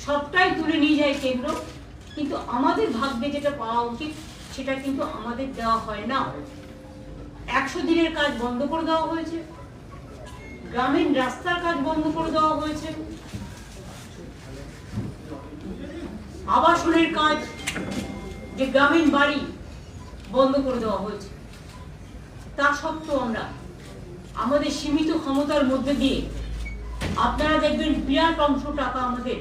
সবটাই তুলে নিয়ে যায় কেন্দ্র, কিন্তু আমাদের ভাগ্যে যেটা পাওয়া উচিত সেটা কিন্তু আমাদের দেওয়া হয় না। 100 দিনের কাজ বন্ধ করে দেওয়া হয়েছে, গ্রামীণ রাস্তার কাজ বন্ধ করে দেওয়া হয়েছে, আবাসনের কাজ, যে গ্রামীণ বাড়ি বন্ধ করে দেওয়া হয়েছে। তা সত্ত্বেও আমরা আমাদের সীমিত ক্ষমতার মধ্যে দিয়ে, আপনারা দেখবেন বিরাট অংশ টাকা আমাদের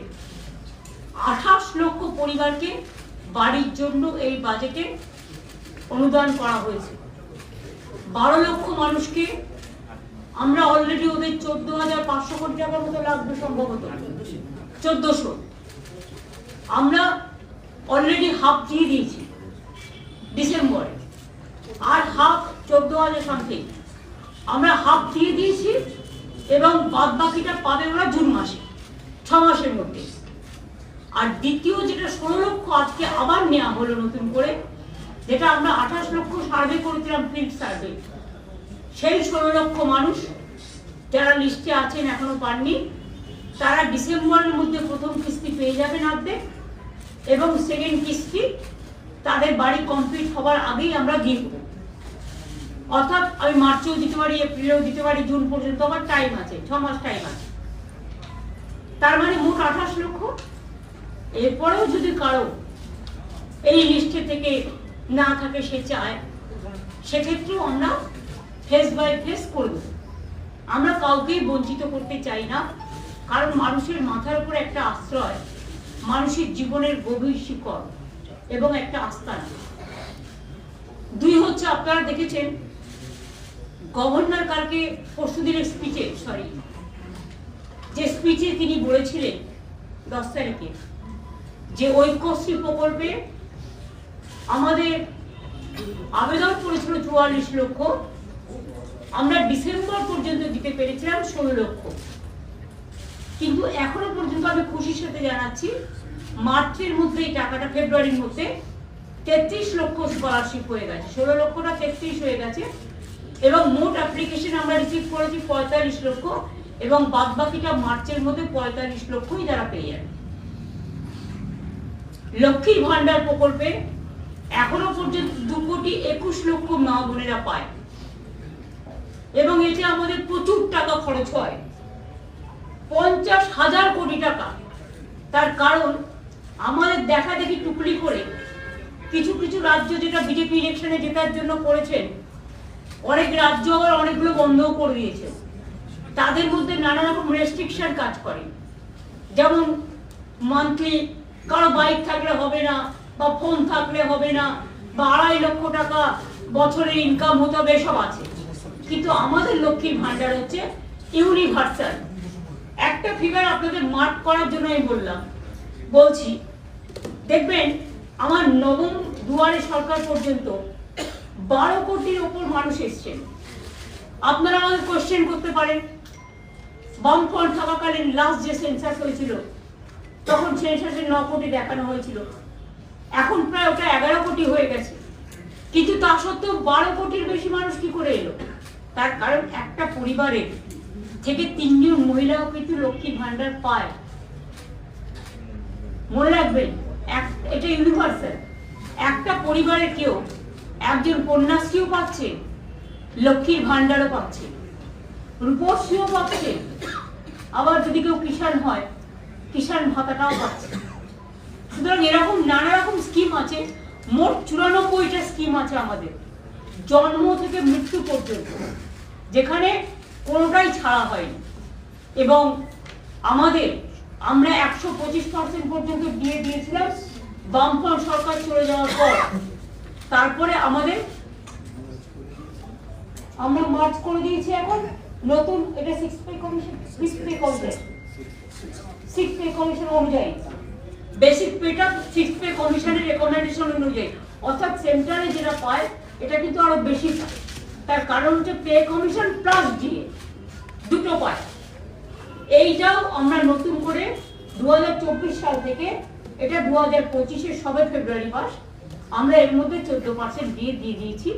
28 লক্ষ পরিবারকে বাড়ির জন্য এই বাজেটে অনুদান করা হয়েছে। 12 লক্ষ মানুষকে আমরা অলরেডি ওদের 14,500 কোটি টাকার মতো লাগবে, সম্ভবত 1400, আমরা অলরেডি হাফ দিয়ে দিয়েছি ডিসেম্বরে, আর হাফ 14,000 সামথিং আমরা হাফ দিয়ে দিয়েছি, এবং বাদ বাকিটা পাবে ওরা জুন মাসে, 6 মাসের মধ্যে। আর দ্বিতীয় যেটা 16 লক্ষ আজকে আবার নেওয়া হলো নতুন করে, যেটা আমরা 28 লক্ষ সার্ভে করেছিলাম, ফিল্ড সার্ভে, সেই 16 লক্ষ মানুষ যারা লিস্টে আছেন এখনো পাননি, তারা ডিসেম্বরের মধ্যে প্রথম কিস্তি পেয়ে যাবেন অর্ধেক, এবং সেকেন্ড কিস্তি তাদের বাড়ি কমপ্লিট হবার আগেই আমরা দিয়ে দেবো। অর্থাৎ আমি মার্চেও দিতে পারি, এপ্রিলেও দিতে পারি, জুন পর্যন্ত আমার টাইম আছে, 6 মাস টাইম আছে। তার মানে মোট 28 লক্ষ। এরপরেও যদি কারো এই লিস্টে থেকে না থাকে, সে চায়, সেক্ষেত্রেও আমরা ফেস বাই ফেস করব। আমরা কাউকেই বঞ্চিত করতে চাই না, কারণ মানুষের মাথার উপরে একটা আশ্রয়, মানুষের জীবনের গভীর শিকড় এবং একটা আস্থানা। 2 হচ্ছে, আপনারা দেখেছেন গভর্নর কালকে পরশুদিনের স্পিচে, যে স্পিচে তিনি বলেছিলেন 10 তারিখে, যে ঐক্যশ্রী প্রকল্পে আমাদের আবেদন করেছিল 44 লক্ষ, আমরা ডিসেম্বর পর্যন্ত দিতে পেরেছিলাম 16 লক্ষ। কিন্তু এখনো পর্যন্ত আমি খুশির সাথে জানাচ্ছি, মার্চের মধ্যে এই টাকাটা, ফেব্রুয়ারির মধ্যে 33 লক্ষ স্কলারশিপ হয়ে গেছে, 16 লক্ষটা 33 হয়ে গেছে, এবং মোট অ্যাপ্লিকেশন আমরা রিসিভ করেছি 45 লক্ষ, এবং বাদ বাকিটা মার্চের মধ্যে 45 লক্ষই যারা পেয়ে যাবে। লক্ষ্মীর ভান্ডার প্রকল্পে এখনো পর্যন্ত 2,21,00,000 মা বোনেরা পায়, এবং এতে আমাদের প্রচুর টাকা খরচ হয়, 50,000 কোটি টাকা। তার কারণ আমাদের দেখা দেখি টুকলি করে কিছু কিছু রাজ্য, যেটা বিজেপি ইলেকশনে জেতার জন্য করেছেন, অনেক রাজ্য আবার অনেকগুলো বন্ধও করে দিয়েছে। তাদের মধ্যে নানা রকম রেস্ট্রিকশন কাজ করে, যেমন মান্থলি কারো বাইক থাকলে হবে না, বা ফোন থাকলে হবে না, বা 2.5 লক্ষ টাকা বছরে ইনকাম হতে হবে, সব আছে। কিন্তু আমাদের লক্ষ্মীর ভান্ডার হচ্ছে ইউনিভার্সাল। একটা ফিগার আপনাদের মার্ক করার জন্য আমি বলছি, দেখবেন আমার নবম দুয়ারে সরকার পর্যন্ত 12 কোটির ওপর মানুষ এসছেন। আপনারা আমাদের কোশ্চেন করতে পারেন, বামফ্রন্ট থাকাকালীন লাস্ট যে সেন্সাস হয়েছিল, তখন সেন্সাসে 9 কোটি দেখানো হয়েছিল, এখন প্রায় ওটা 11 কোটি হয়ে গেছে। কিন্তু তা সত্ত্বেও 12 কোটির বেশি মানুষ কি করে এলো? তার কারণ একটা পরিবারের থেকে 3 জন মহিলাও কিন্তু লক্ষ্মী ভান্ডার পায়। মনে রাখবেন, এটা ইউনিভার্সাল। একটা পরিবারের কেউ একজন কন্যাশ্রীও পাচ্ছে, লক্ষ্মীর ভান্ডারও পাচ্ছে, রূপশ্রীও পাচ্ছে, আবার যদি কেউ কিষাণ হয়, কিষাণ ভাতাটাও পাচ্ছে। সুতরাং এরকম নানা রকম স্কিম আছে, মোট 94টা স্কিম আছে আমাদের, জন্ম থেকে মৃত্যু পর্যন্ত, যেখানে কোনোটাই ছাড়া হয়নি। এবং আমরা 125% পর্যন্ত দিয়ে দিয়েছিলাম বামফ্রন্ট সরকার চলে যাওয়ার পর। তারপরে আমরা মার্চ করে দিয়েছি এখন নতুন, এটা 6 পে কমিশন অনুযায়ী, বেসিক পেটা 6 পে কমিশনের রেকমেন্ডেশন অনুযায়ী, অর্থাৎ সেন্ট্রালে যেটা পায় এটা কিন্তু আরো বেশি পায়। তার কারণ হচ্ছে পে কমিশন প্লাস ডিএ দুটো পায়। এইটাও আমরা নতুন করে 2024 সাল থেকে, এটা 2025-এর সবে ফেব্রুয়ারি মাস, আমরা এর মধ্যে 14% দিয়ে দিয়েছি,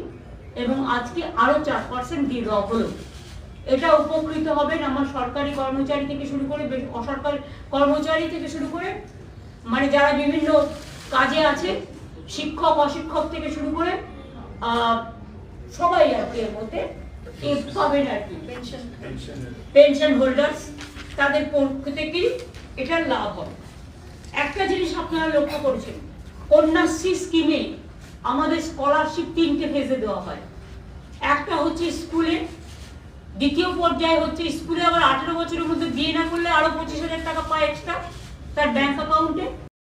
এবং আজকে আরো 4% দিয়ে দেওয়া হলো। এটা উপকৃত হবেন আমার সরকারি কর্মচারী থেকে শুরু করে অসরকারি কর্মচারী থেকে শুরু করে মানে যারা বিভিন্ন কাজে আছে, শিক্ষক অশিক্ষক থেকে শুরু করে সবাই আর কি এর মধ্যে পাবেন আর কি। পেনশন হোল্ডার্স তাদের পক্ষ থেকে এটার লাভ হবে। একটা জিনিস আপনারা লক্ষ্য করেছেন, কন্যাশ্রী স্কিমে আমাদের স্কলারশিপ 3টে ফেজে দেওয়া হয়। একটা হচ্ছে স্কুলে, দ্বিতীয় পর্যায়ে হচ্ছে স্কুলে আবার 18 বছরের মধ্যে বিয়ে না করলে আরো 25,000 টাকা পায় এক্সট্রা তার ব্যাংক অ্যাকাউন্টে।